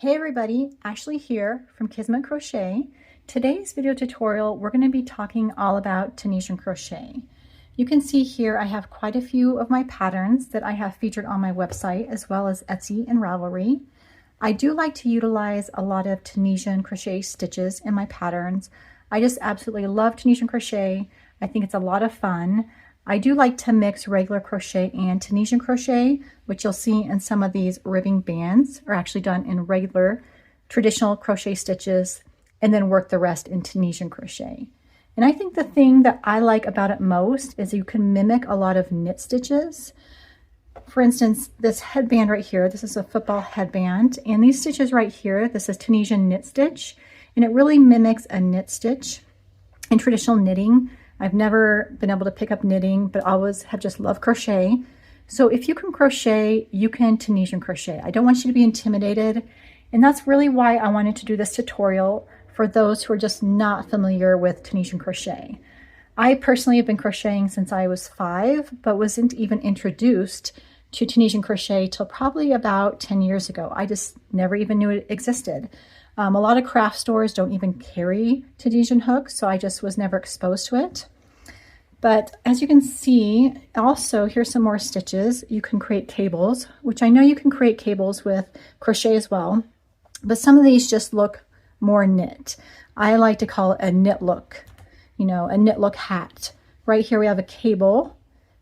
Hey everybody, Ashley here from Kismet Crochet. Today's video tutorial, we're going to be talking all about Tunisian crochet. You can see here I have quite a few of my patterns that I have featured on my website as well as Etsy and Ravelry. I do like to utilize a lot of Tunisian crochet stitches in my patterns. I just absolutely love Tunisian crochet. I think it's a lot of fun. I do like to mix regular crochet and Tunisian crochet, which you'll see in some of these ribbing bands are actually done in regular traditional crochet stitches and then work the rest in Tunisian crochet. And I think the thing that I like about it most is you can mimic a lot of knit stitches. For instance, this headband right here, this is a football headband, and these stitches right here, this is Tunisian Knit Stitch, and it really mimics a knit stitch in traditional knitting. I've never been able to pick up knitting, but always have just loved crochet. So if you can crochet, you can Tunisian crochet. I don't want you to be intimidated. And that's really why I wanted to do this tutorial for those who are just not familiar with Tunisian crochet. I personally have been crocheting since I was 5, but wasn't even introduced to Tunisian crochet till probably about 10 years ago. I just never even knew it existed. A lot of craft stores don't even carry Tunisian hooks, so I just was never exposed to it. But as you can see, also here's some more stitches. You can create cables, which I know you can create cables with crochet as well, but some of these just look more knit. I like to call it a knit look, you know, a knit look hat. Right here we have a cable.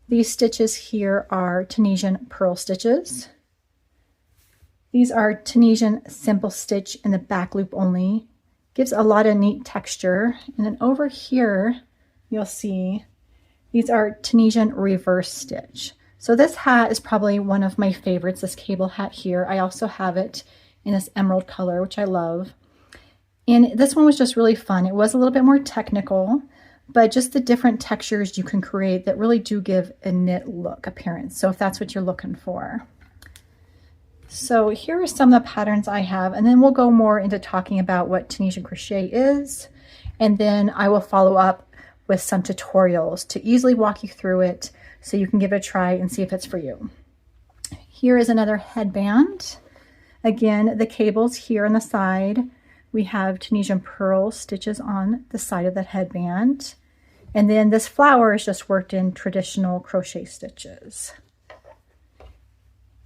These stitches here are Tunisian Purl Stitches. These are Tunisian Simple Stitch in the back loop only. Gives a lot of neat texture. And then over here, you'll see these are Tunisian Reverse Stitch. So this hat is probably one of my favorites, this cable hat here. I also have it in this emerald color, which I love. And this one was just really fun. It was a little bit more technical, but just the different textures you can create that really do give a knit look appearance. So if that's what you're looking for. So here are some of the patterns I have, and then we'll go more into talking about what Tunisian crochet is, and then I will follow up with some tutorials to easily walk you through it so you can give it a try and see if it's for you. Here is another headband. Again, the cables here on the side. We have Tunisian Purl stitches on the side of the headband, and then this flower is just worked in traditional crochet stitches.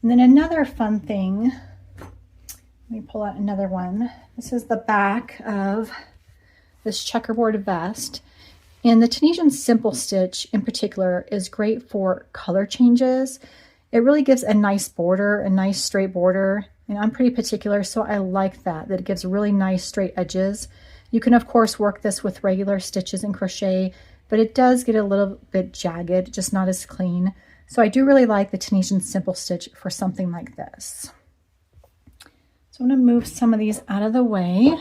And then another fun thing, let me pull out another one. This is the back of this checkerboard vest. And the Tunisian Simple Stitch in particular is great for color changes. It really gives a nice border, a nice straight border. And I'm pretty particular, so I like that it gives really nice straight edges. You can of course work this with regular stitches in crochet, but it does get a little bit jagged, just not as clean. So I do really like the Tunisian Simple Stitch for something like this. So I'm going to move some of these out of the way,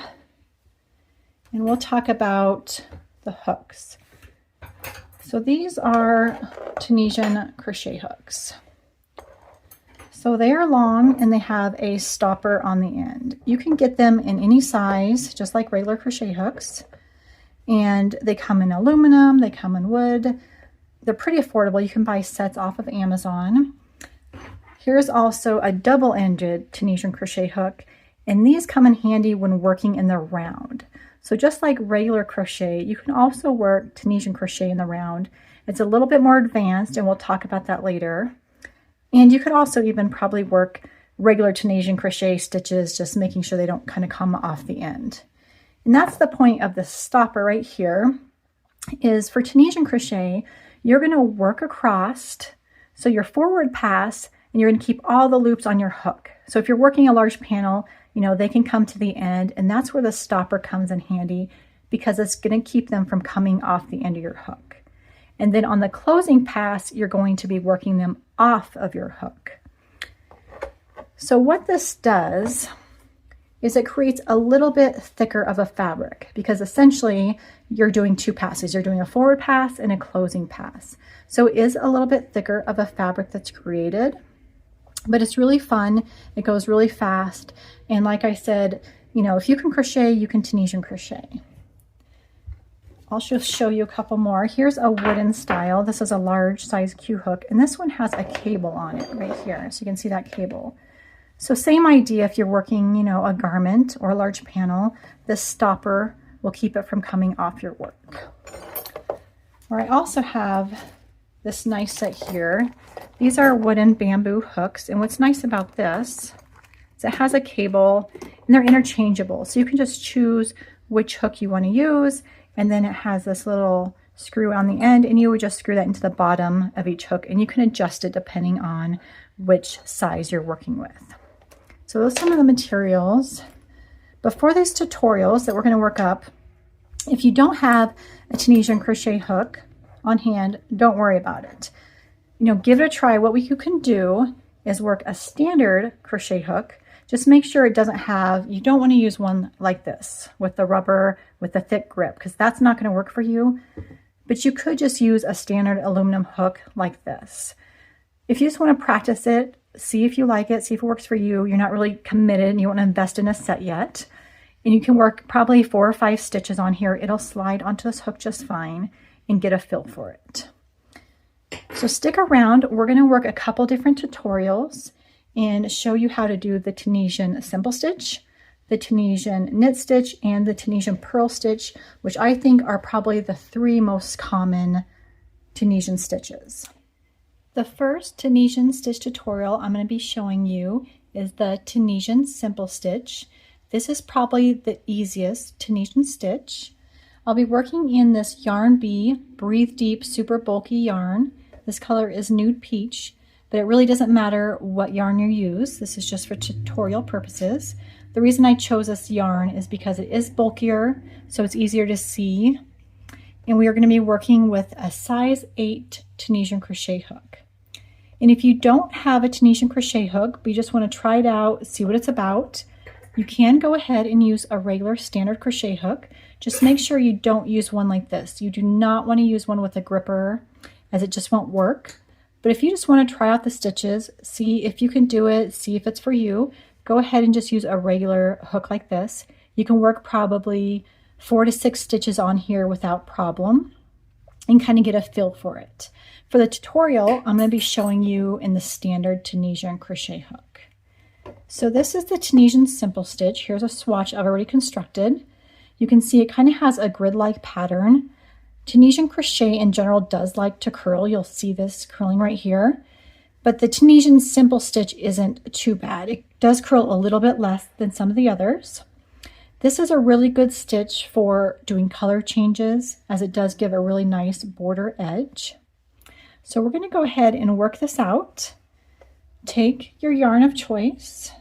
and we'll talk about the hooks. So these are Tunisian crochet hooks. So they are long and they have a stopper on the end. You can get them in any size, just like regular crochet hooks. And they come in aluminum, they come in wood. They're pretty affordable. You can buy sets off of Amazon. Here's also a double-ended Tunisian crochet hook, and these come in handy when working in the round. So just like regular crochet, you can also work Tunisian crochet in the round. It's a little bit more advanced, and we'll talk about that later. And you could also even probably work regular Tunisian crochet stitches, just making sure they don't kind of come off the end. And that's the point of the stopper right here, is for Tunisian crochet, you're going to work across, so your forward pass, and you're going to keep all the loops on your hook. So if you're working a large panel, you know, they can come to the end, and that's where the stopper comes in handy because it's going to keep them from coming off the end of your hook. And then on the closing pass, you're going to be working them off of your hook. So what this does is it creates a little bit thicker of a fabric because essentially you're doing two passes. You're doing a forward pass and a closing pass. So it is a little bit thicker of a fabric that's created, but it's really fun. It goes really fast. And like I said, you know, if you can crochet, you can Tunisian crochet. I'll just show you a couple more. Here's a wooden style. This is a large size Q hook, and this one has a cable on it right here. So you can see that cable. So same idea if you're working, you know, a garment or a large panel, this stopper will keep it from coming off your work. Or I also have this nice set here. These are wooden bamboo hooks, and what's nice about this is it has a cable and they're interchangeable. So you can just choose which hook you want to use, and then it has this little screw on the end, and you would just screw that into the bottom of each hook, and you can adjust it depending on which size you're working with. So those are some of the materials. Before these tutorials that we're going to work up, if you don't have a Tunisian crochet hook on hand, don't worry about it. You know, give it a try. What you can do is work a standard crochet hook. Just make sure it doesn't have, you don't want to use one like this with the rubber, with the thick grip, because that's not going to work for you. But you could just use a standard aluminum hook like this. If you just want to practice it, see if you like it, see if it works for you, you're not really committed and you want to invest in a set yet, and you can work probably 4 or 5 stitches on here. It'll slide onto this hook just fine and get a feel for it. So stick around. We're going to work a couple different tutorials and show you how to do the Tunisian Simple Stitch, the Tunisian Knit Stitch, and the Tunisian Purl Stitch, which I think are probably the 3 most common Tunisian stitches. The first Tunisian stitch tutorial I'm going to be showing you is the Tunisian Simple Stitch. This is probably the easiest Tunisian stitch. I'll be working in this Yarn Bee Breathe Deep Super Bulky yarn. This color is Nude Peach, but it really doesn't matter what yarn you use. This is just for tutorial purposes. The reason I chose this yarn is because it is bulkier, so it's easier to see. And we are going to be working with a size 8 Tunisian crochet hook. And if you don't have a Tunisian crochet hook, but you just want to try it out, see what it's about, you can go ahead and use a regular standard crochet hook. Just make sure you don't use one like this. You do not want to use one with a gripper, as it just won't work. But if you just want to try out the stitches, see if you can do it, see if it's for you, go ahead and just use a regular hook like this. You can work probably 4 to 6 stitches on here without problem and kind of get a feel for it. For the tutorial, I'm going to be showing you in the standard Tunisian crochet hook. So this is the Tunisian Simple Stitch. Here's a swatch I've already constructed. You can see it kind of has a grid-like pattern. Tunisian crochet in general does like to curl. You'll see this curling right here. But the Tunisian Simple Stitch isn't too bad. It does curl a little bit less than some of the others. This is a really good stitch for doing color changes, as it does give a really nice border edge. So we're going to go ahead and work this out. Take your yarn of choice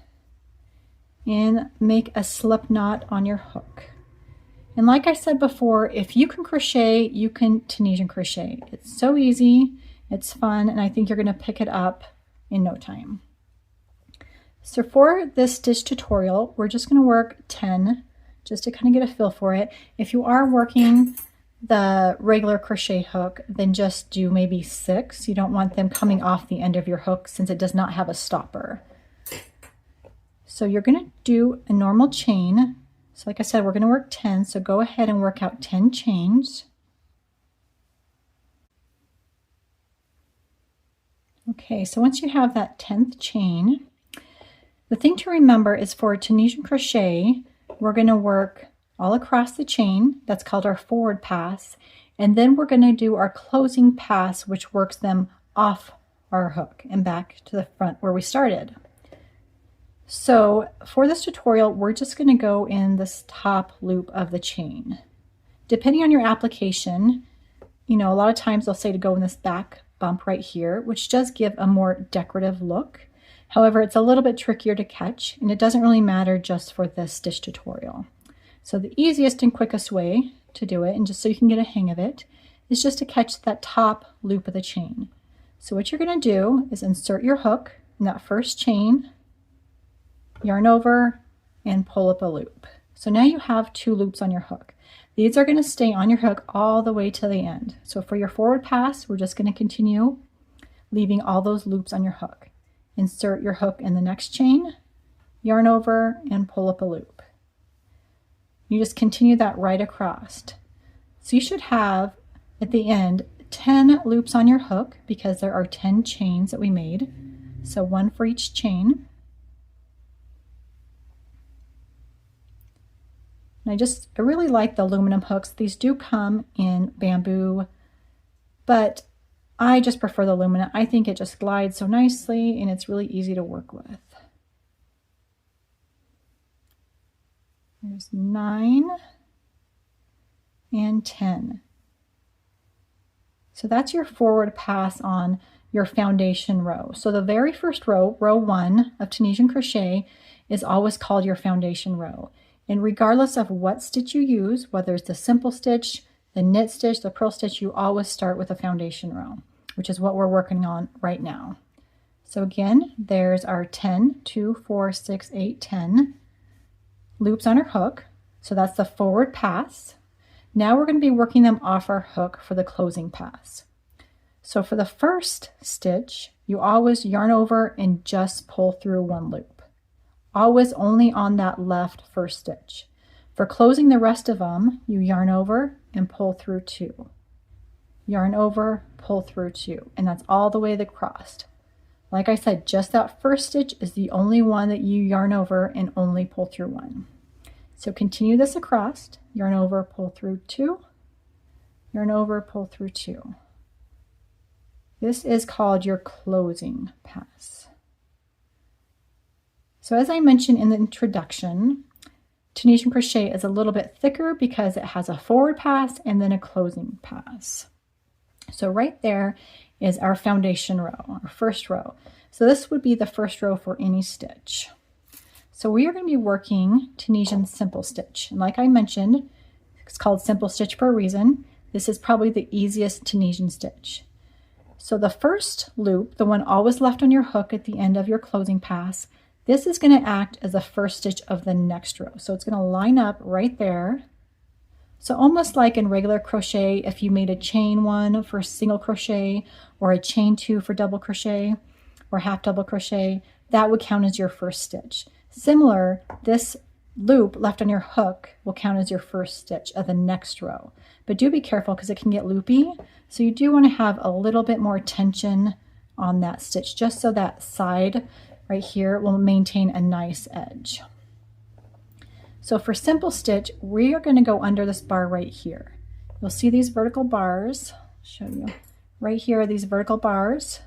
and make a slip knot on your hook. And like I said before, if you can crochet, you can Tunisian crochet. It's so easy, it's fun, and I think you're going to pick it up in no time. So for this stitch tutorial, we're just going to work 10 just to kind of get a feel for it. If you are working the regular crochet hook, then just do maybe 6. You don't want them coming off the end of your hook since it does not have a stopper. So you're going to do a normal chain. So like I said, we're going to work 10, so go ahead and work out 10 chains. Okay, so once you have that 10th chain, the thing to remember is for Tunisian crochet, we're going to work all across the chain. That's called our forward pass. And then we're going to do our closing pass, which works them off our hook and back to the front where we started. So for this tutorial, we're just going to go in this top loop of the chain. Depending on your application, you know, a lot of times they'll say to go in this back bump right here, which does give a more decorative look. However, it's a little bit trickier to catch, and it doesn't really matter just for this stitch tutorial. So the easiest and quickest way to do it, and just so you can get a hang of it, is just to catch that top loop of the chain. So what you're going to do is insert your hook in that first chain, yarn over, and pull up a loop. So now you have 2 loops on your hook. These are going to stay on your hook all the way to the end. So for your forward pass, we're just going to continue leaving all those loops on your hook. Insert your hook in the next chain, yarn over, and pull up a loop. You just continue that right across. So you should have, at the end, 10 loops on your hook because there are 10 chains that we made. So 1 for each chain. And I really like the aluminum hooks. These do come in bamboo, but I just prefer the aluminum. I think it just glides so nicely and it's really easy to work with. There's 9 and 10. So that's your forward pass on your foundation row. So the very first row, row 1 of Tunisian crochet, is always called your foundation row. And regardless of what stitch you use, whether it's the simple stitch, the knit stitch, the purl stitch, you always start with a foundation row, which is what we're working on right now. So again, there's our 10, 2, 4, 6, 8, 10 loops on our hook. So that's the forward pass. Now we're going to be working them off our hook for the closing pass. So for the first stitch, you always yarn over and just pull through 1 loop. Always only on that left first stitch. For closing the rest of them, you yarn over and pull through 2. Yarn over, pull through 2, and that's all the way across. Like I said, just that first stitch is the only one that you yarn over and only pull through 1. So continue this across, yarn over, pull through 2, yarn over, pull through 2. This is called your closing pass. So as I mentioned in the introduction, Tunisian crochet is a little bit thicker because it has a forward pass and then a closing pass. So right there is our foundation row, our first row. So this would be the first row for any stitch. So we are going to be working Tunisian Simple Stitch. And like I mentioned, it's called Simple Stitch for a reason. This is probably the easiest Tunisian stitch. So the first loop, the one always left on your hook at the end of your closing pass, this is going to act as the first stitch of the next row. So it's going to line up right there. So almost like in regular crochet, if you made a chain 1 for single crochet or a chain 2 for double crochet or half double crochet, that would count as your first stitch. Similar, this loop left on your hook will count as your first stitch of the next row. But do be careful because it can get loopy. So you do want to have a little bit more tension on that stitch just so that side right here will maintain a nice edge. So for simple stitch, we are going to go under this bar right here. You'll see these vertical bars. I'll show you. Right here are these vertical bars.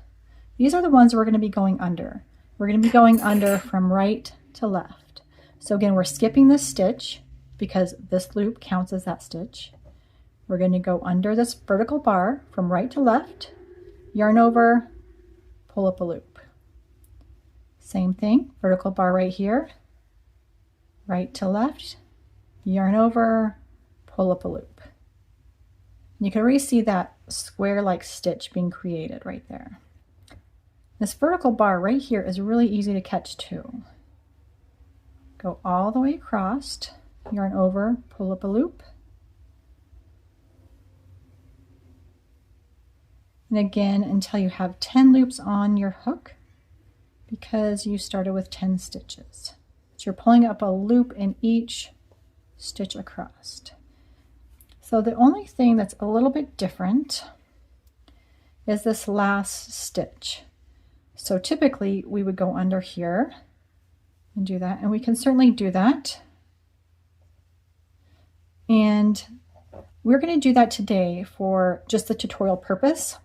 These are the ones we're going to be going under. We're going to be going under from right to left. So again, we're skipping this stitch because this loop counts as that stitch. We're going to go under this vertical bar from right to left, yarn over, pull up a loop. Same thing, vertical bar right here, right to left, yarn over, pull up a loop. And you can already see that square-like stitch being created right there. This vertical bar right here is really easy to catch too. Go all the way across, yarn over, pull up a loop. And again, until you have 10 loops on your hook, because you started with 10 stitches. So you're pulling up a loop in each stitch across. So the only thing that's a little bit different is this last stitch. So typically we would go under here and do that, and we can certainly do that. And we're going to do that today for just the tutorial purpose.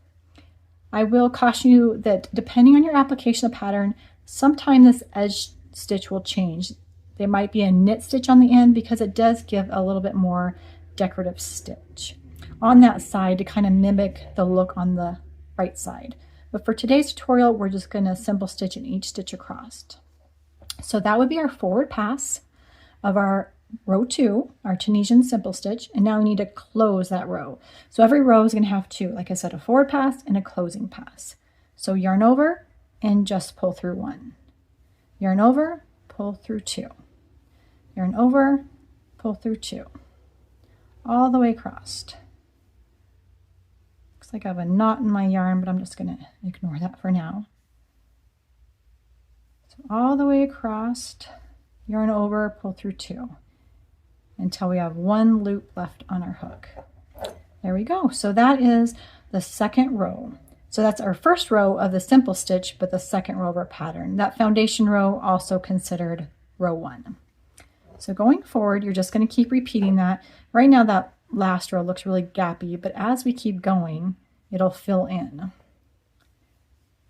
I will caution you that depending on your application of pattern, sometime this edge stitch will change. There might be a knit stitch on the end because it does give a little bit more decorative stitch on that side to kind of mimic the look on the right side. But for today's tutorial, we're just going to simple stitch in each stitch across. So that would be our forward pass of our row 2, our Tunisian Simple Stitch, and now we need to close that row. So every row is going to have 2, like I said, a forward pass and a closing pass. So yarn over and just pull through 1. Yarn over, pull through 2. Yarn over, pull through 2. All the way across. Looks like I have a knot in my yarn, but I'm just going to ignore that for now. So all the way across, yarn over, pull through 2. Until we have 1 loop left on our hook. There we go. So that is the second row. So that's our first row of the simple stitch, but the second row of our pattern. That foundation row also considered row 1. So going forward, you're just going to keep repeating that. Right now that last row looks really gappy, but as we keep going, it'll fill in.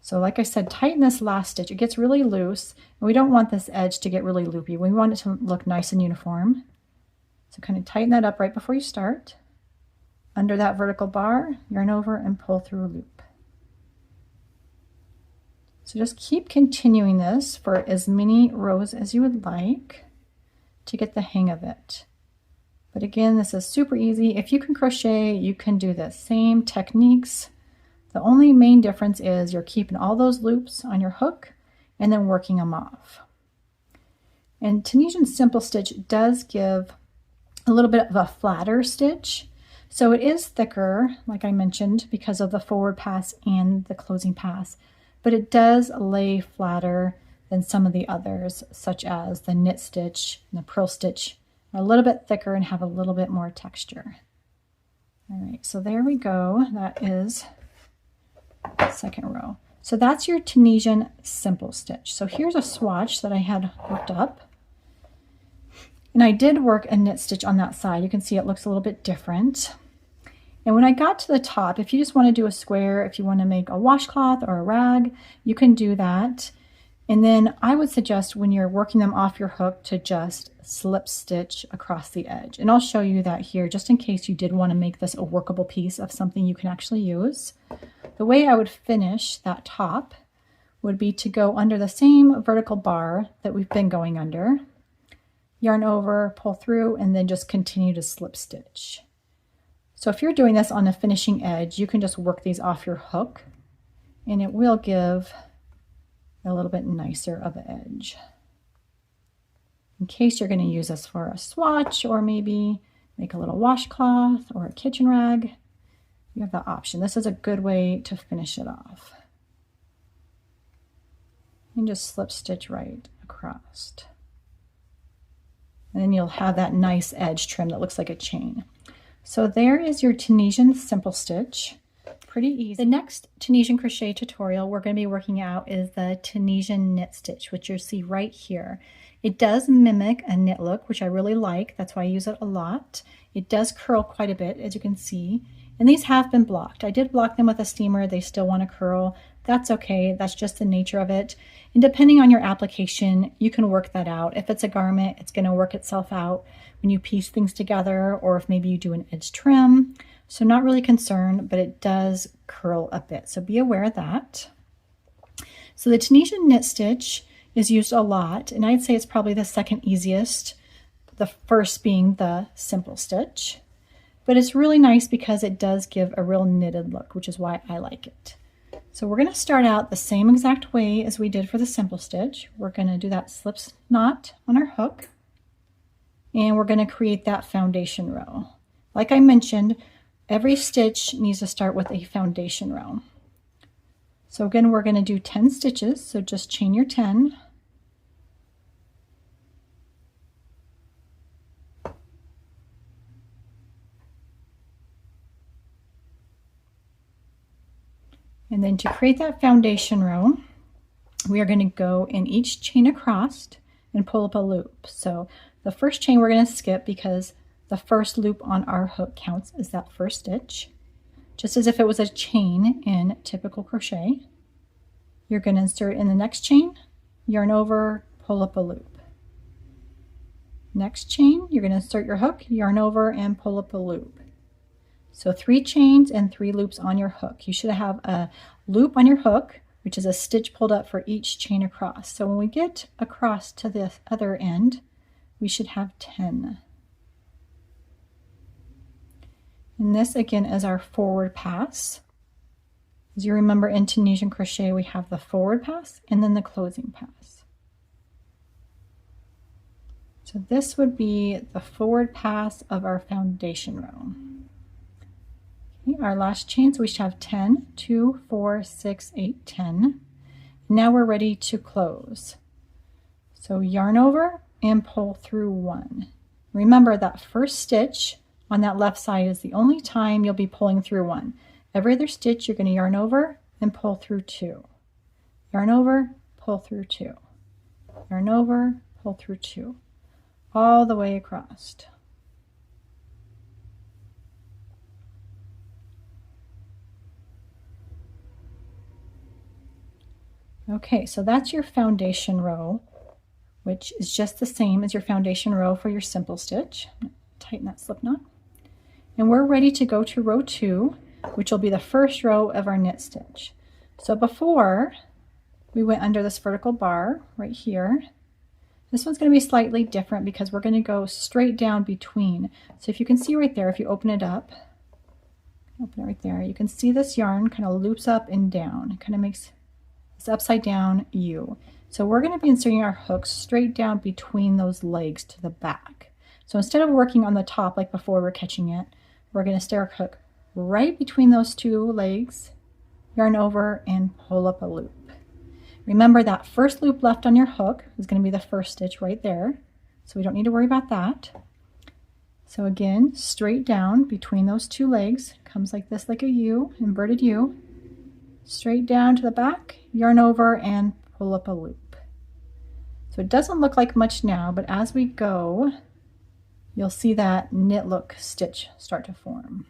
So like I said, tighten this last stitch. It gets really loose, and we don't want this edge to get really loopy. We want it to look nice and uniform. So kind of tighten that up right before you start. Under that vertical bar, yarn over and pull through a loop. So just keep continuing this for as many rows as you would like to get the hang of it. But again, this is super easy. If you can crochet, you can do the same techniques. The only main difference is you're keeping all those loops on your hook and then working them off. And Tunisian Simple Stitch does give a little bit of a flatter stitch. So it is thicker, like I mentioned, because of the forward pass and the closing pass, but it does lay flatter than some of the others, such as the knit stitch and the purl stitch, are a little bit thicker and have a little bit more texture. All right, so there we go. That is the second row. So that's your Tunisian Simple Stitch. So here's a swatch that I had worked up. And I did work a knit stitch on that side. You can see it looks a little bit different. And when I got to the top, if you just want to do a square, if you want to make a washcloth or a rag, you can do that. And then I would suggest when you're working them off your hook to just slip stitch across the edge. And I'll show you that here just in case you did want to make this a workable piece of something you can actually use. The way I would finish that top would be to go under the same vertical bar that we've been going under, yarn over, pull through, and then just continue to slip stitch. So if you're doing this on the finishing edge, you can just work these off your hook and it will give a little bit nicer of an edge. In case you're going to use this for a swatch or maybe make a little washcloth or a kitchen rag, you have that option. This is a good way to finish it off. And just slip stitch right across. And then you'll have that nice edge trim that looks like a chain. So there is your Tunisian Simple Stitch. Pretty easy. The next Tunisian crochet tutorial we're going to be working out is the Tunisian Knit Stitch, which you'll see right here. It does mimic a knit look, which I really like. That's why I use it a lot. It does curl quite a bit, as you can see. And these have been blocked. I did block them with a steamer. They still want to curl. That's okay. That's just the nature of it. And depending on your application, you can work that out. If it's a garment, it's going to work itself out when you piece things together, or if maybe you do an edge trim. So not really concerned, but it does curl a bit. So be aware of that. So the Tunisian Knit Stitch is used a lot, and I'd say it's probably the second easiest, the first being the Simple Stitch. But it's really nice because it does give a real knitted look, which is why I like it. So we're going to start out the same exact way as we did for the Simple Stitch. We're going to do that slip knot on our hook, and we're going to create that foundation row. Like I mentioned, every stitch needs to start with a foundation row. So again, we're going to do 10 stitches, so just chain your 10. And then to create that foundation row, we are going to go in each chain across and pull up a loop. So the first chain we're going to skip because the first loop on our hook counts as that first stitch. Just as if it was a chain in typical crochet. You're going to insert in the next chain, yarn over, pull up a loop. Next chain, you're going to insert your hook, yarn over, and pull up a loop. So 3 chains and 3 loops on your hook. You should have a loop on your hook, which is a stitch pulled up for each chain across. So when we get across to the other end, we should have 10. And this again is our forward pass. As you remember, in Tunisian crochet, we have the forward pass and then the closing pass. So this would be the forward pass of our foundation row. Okay, our last chain, so we should have 10, 2, 4, 6, 8, 10. Now we're ready to close. So yarn over and pull through 1. Remember that first stitch on that left side is the only time you'll be pulling through 1. Every other stitch you're going to yarn over and pull through 2. Yarn over, pull through 2. Yarn over, pull through 2. all the way across. Okay, so that's your foundation row, which is just the same as your foundation row for your simple stitch. Tighten that slip knot. And we're ready to go to row 2, which will be the first row of our knit stitch. So before we went under this vertical bar right here, this one's going to be slightly different because we're going to go straight down between. So if you can see right there, if you open it up, open it right there, you can see this yarn kind of loops up and down. It kind of makes this upside down U. So we're going to be inserting our hooks straight down between those legs to the back. So instead of working on the top like before we're catching it, we're going to stick our hook right between those two legs, yarn over, and pull up a loop. Remember that first loop left on your hook is going to be the first stitch right there, so we don't need to worry about that. So again, straight down between those two legs, comes like this, like a U, inverted U, straight down to the back, yarn over, and pull up a loop. So it doesn't look like much now, but as we go, you'll see that knit look stitch start to form.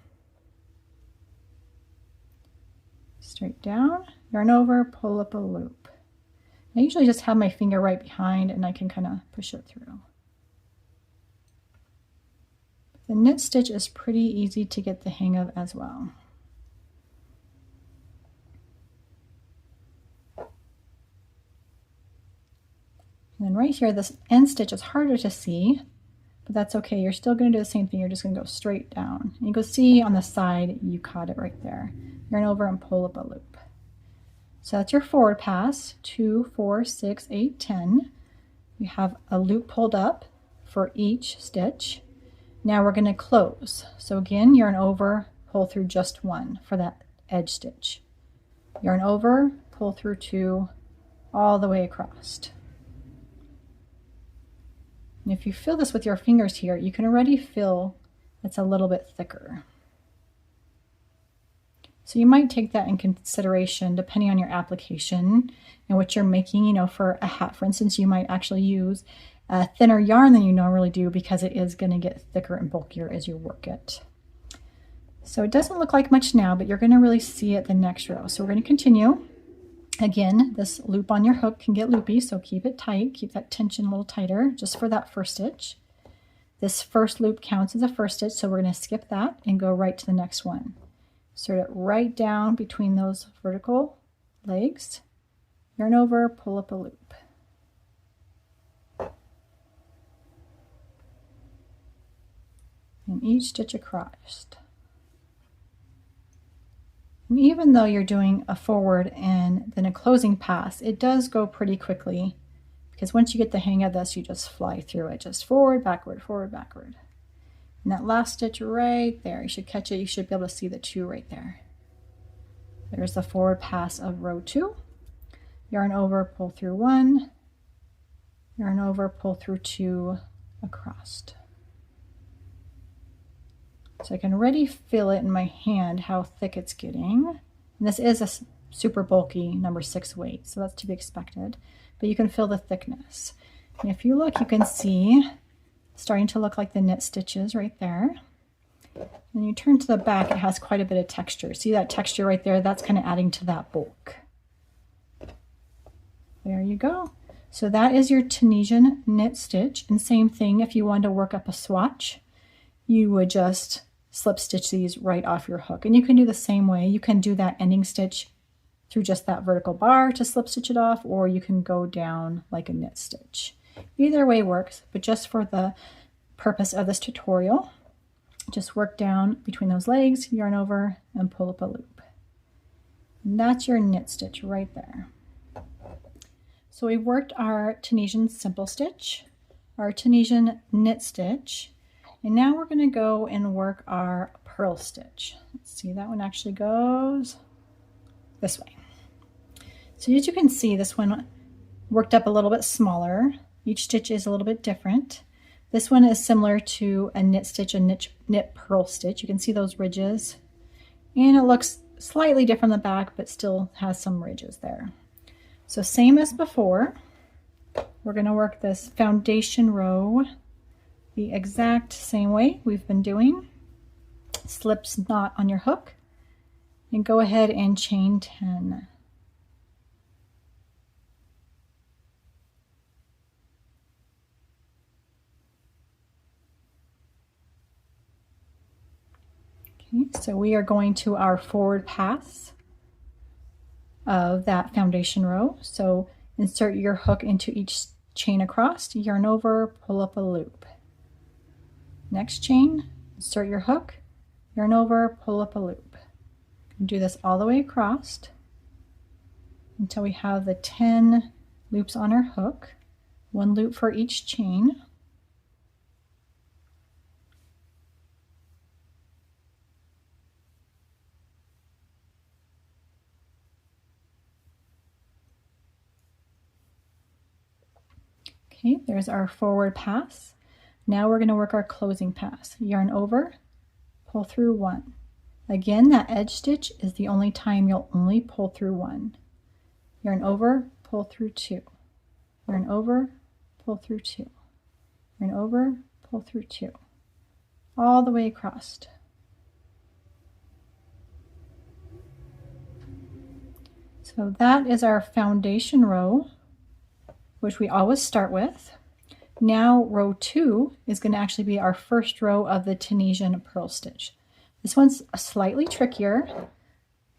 Straight down, yarn over, pull up a loop. I usually just have my finger right behind and I can kind of push it through. The knit stitch is pretty easy to get the hang of as well. And then right here, this end stitch is harder to see, but that's okay. You're still going to do the same thing. You're just going to go straight down. And you can see on the side, you caught it right there. Yarn over and pull up a loop. So that's your forward pass, 2, 4, 6, 8, 10. We have a loop pulled up for each stitch. Now we're going to close. So again, yarn over, pull through just one for that edge stitch. Yarn over, pull through 2, all the way across. And if you feel this with your fingers here, you can already feel it's a little bit thicker. So you might take that in consideration depending on your application and what you're making. You know, for a hat, for instance, you might actually use a thinner yarn than you normally do because it is going to get thicker and bulkier as you work it. So it doesn't look like much now, but you're going to really see it the next row. So we're going to continue. Again, this loop on your hook can get loopy, so keep it tight, keep that tension a little tighter just for that first stitch. This first loop counts as a first stitch, so we're going to skip that and go right to the next one. Insert it right down between those vertical legs, yarn over, pull up a loop. And each stitch across. And even though you're doing a forward and then a closing pass, it does go pretty quickly because once you get the hang of this, you just fly through it. Just forward, backward, forward, backward. And that last stitch right there, you should catch it. You should be able to see the 2 right there. There's the forward pass of row 2. Yarn over, pull through 1. Yarn over, pull through 2 across. So I can already feel it in my hand how thick it's getting. And this is a super bulky number 6 weight, so that's to be expected. But you can feel the thickness. And if you look, you can see starting to look like the knit stitches right there. When you turn to the back, it has quite a bit of texture. See that texture right there? That's kind of adding to that bulk. There you go. So that is your Tunisian knit stitch. And same thing, if you wanted to work up a swatch, you would just slip stitch these right off your hook. And you can do the same way. You can do that ending stitch through just that vertical bar to slip stitch it off, or you can go down like a knit stitch. Either way works, but just for the purpose of this tutorial, just work down between those legs, yarn over, and pull up a loop. And that's your knit stitch right there. So we worked our Tunisian Simple Stitch, our Tunisian Knit Stitch, and now we're going to go and work our Purl Stitch. Let's see, that one actually goes this way. So as you can see, this one worked up a little bit smaller. Each stitch is a little bit different. This one is similar to a knit stitch, a knit purl stitch. You can see those ridges. And it looks slightly different on the back, but still has some ridges there. So same as before, we're going to work this foundation row the exact same way we've been doing. Slip knot on your hook and go ahead and chain 10. Okay, so we are going to our forward pass of that foundation row. So insert your hook into each chain across, yarn over, pull up a loop. Next chain, insert your hook, yarn over, pull up a loop. Do this all the way across until we have the 10 loops on our hook, 1 loop for each chain. Okay, there's our forward pass. Now we're going to work our closing pass. Yarn over, pull through 1. Again, that edge stitch is the only time you'll only pull through 1. Yarn over, pull through 2. Yarn over, pull through 2. Yarn over, pull through 2. All the way across. So that is our foundation row, which we always start with. Now row 2 is going to actually be our first row of the Tunisian Purl Stitch. This one's slightly trickier.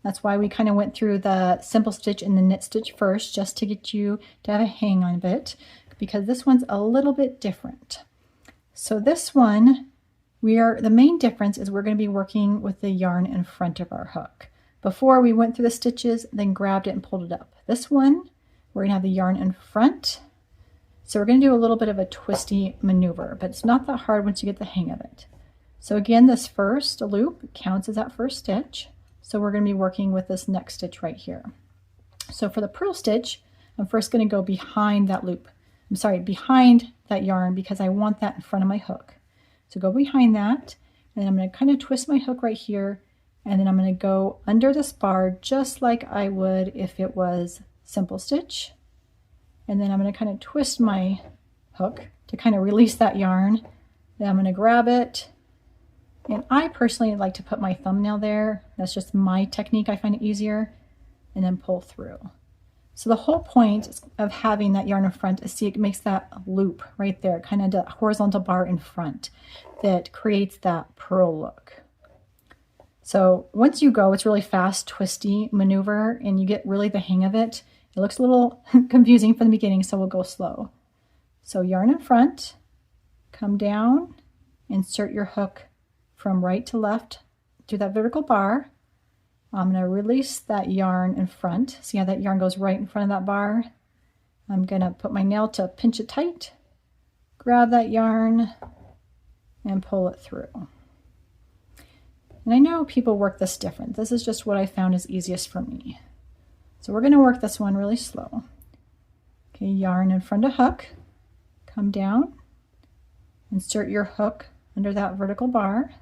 That's why we kind of went through the simple stitch and the knit stitch first, just to get you to have a hang on it, because this one's a little bit different. So this one, the main difference is we're going to be working with the yarn in front of our hook. Before we went through the stitches, then grabbed it and pulled it up. This one, we're going to have the yarn in front. So we're going to do a little bit of a twisty maneuver, but it's not that hard once you get the hang of it. So again, this first loop counts as that first stitch. So we're going to be working with this next stitch right here. So for the purl stitch, I'm first going to go behind that loop. I'm sorry, behind that yarn, because I want that in front of my hook. So go behind that, and then I'm going to kind of twist my hook right here, and then I'm going to go under this bar just like I would if it was simple stitch. And then I'm going to kind of twist my hook to kind of release that yarn. Then I'm going to grab it. And I personally like to put my thumbnail there. That's just my technique. I find it easier. And then pull through. So the whole point of having that yarn in front is, see, it makes that loop right there, kind of the horizontal bar in front that creates that purl look. So once you go, it's really fast, twisty maneuver, and you get really the hang of it. It looks a little confusing from the beginning, so we'll go slow. So yarn in front, come down, insert your hook from right to left to that vertical bar. I'm going to release that yarn in front. See how that yarn goes right in front of that bar? I'm going to put my nail to pinch it tight, grab that yarn, and pull it through. And I know people work this different. This is just what I found is easiest for me. So we're going to work this one really slow. Okay, yarn in front of hook, come down, insert your hook under that vertical bar,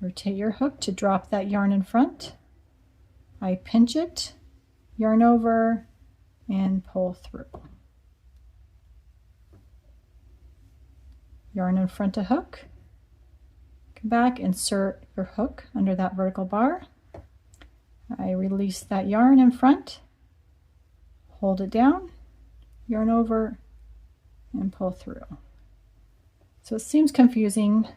rotate your hook to drop that yarn in front. I pinch it, yarn over, and pull through. Yarn in front of hook, come back, insert your hook under that vertical bar. I release that yarn in front, hold it down, yarn over, and pull through. So it seems confusing,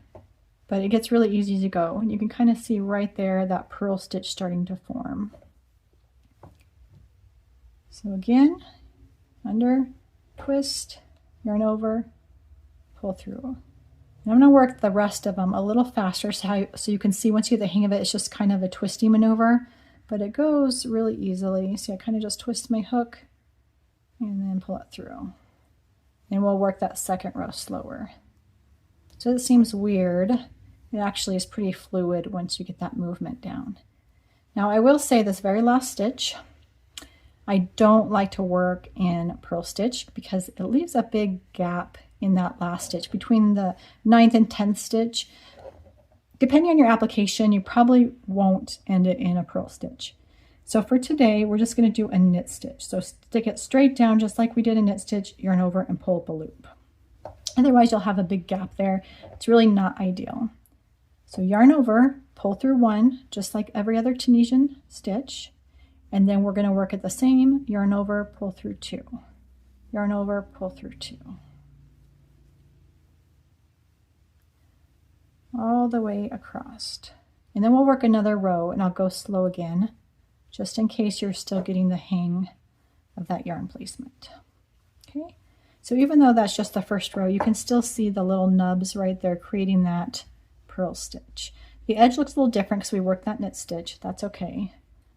but it gets really easy to go. And you can kind of see right there that purl stitch starting to form. So again, under, twist, yarn over, pull through. And I'm going to work the rest of them a little faster so you can see once you get the hang of it, it's just kind of a twisty maneuver, but it goes really easily. See, I kind of just twist my hook and then pull it through. And we'll work that second row slower. So it seems weird. It actually is pretty fluid once you get that movement down. Now I will say this very last stitch, I don't like to work in purl stitch because it leaves a big gap in that last stitch between the 9th and 10th stitch. Depending on your application, you probably won't end it in a purl stitch. So for today, we're just going to do a knit stitch. So stick it straight down just like we did a knit stitch, yarn over, and pull up a loop. Otherwise, you'll have a big gap there. It's really not ideal. So yarn over, pull through 1, just like every other Tunisian stitch. And then we're going to work at the same, yarn over, pull through 2. Yarn over, pull through 2. All the way across. And then we'll work another row, and I'll go slow again, just in case you're still getting the hang of that yarn placement. Okay, so even though that's just the first row, you can still see the little nubs right there creating that purl stitch. The edge looks a little different because we worked that knit stitch. That's okay.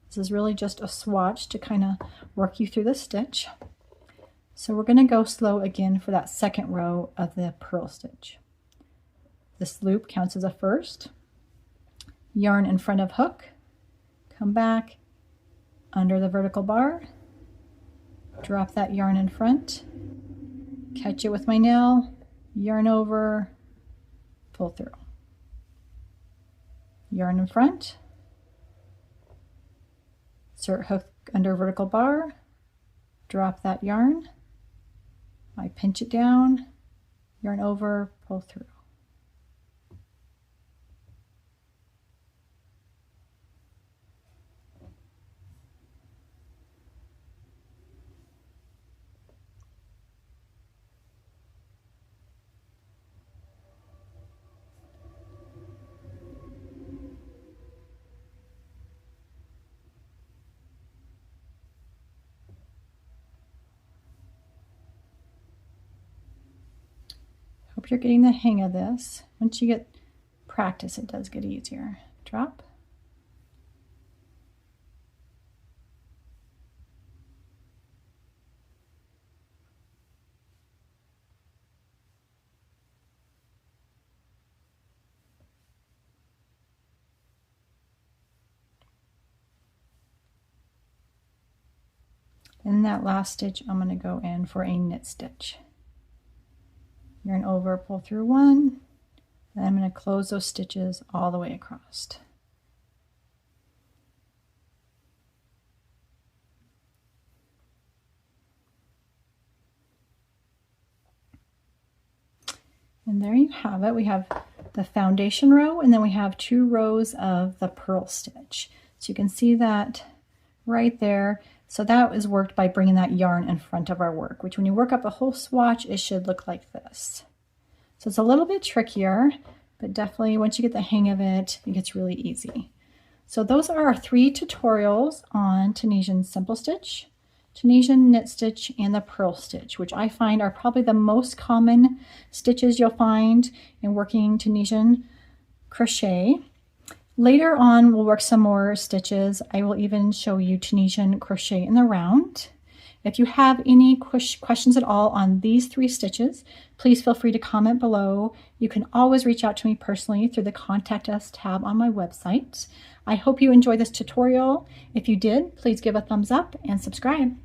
This is really just a swatch to kind of work you through the stitch. So we're going to go slow again for that second row of the purl stitch. This loop counts as a first. Yarn in front of hook, come back under the vertical bar, drop that yarn in front, catch it with my nail, yarn over, pull through. Yarn in front, insert hook under vertical bar, drop that yarn, I pinch it down, yarn over, pull through. Hope you're getting the hang of this. Once you get practice, it does get easier. Drop. In that last stitch, I'm going to go in for a knit stitch. Yarn over, pull through 1, and I'm going to close those stitches all the way across. And there you have it. We have the foundation row, and then we have 2 rows of the purl stitch. So you can see that right there. So that is worked by bringing that yarn in front of our work, which when you work up a whole swatch, it should look like this. So it's a little bit trickier, but definitely once you get the hang of it, it gets really easy. So those are our 3 tutorials on Tunisian Simple Stitch, Tunisian Knit Stitch, and the Purl Stitch, which I find are probably the most common stitches you'll find in working Tunisian crochet. Later on, we'll work some more stitches. I will even show you Tunisian crochet in the round. If you have any questions at all on these 3 stitches, please feel free to comment below. You can always reach out to me personally through the Contact Us tab on my website. I hope you enjoyed this tutorial. If you did, please give a thumbs up and subscribe.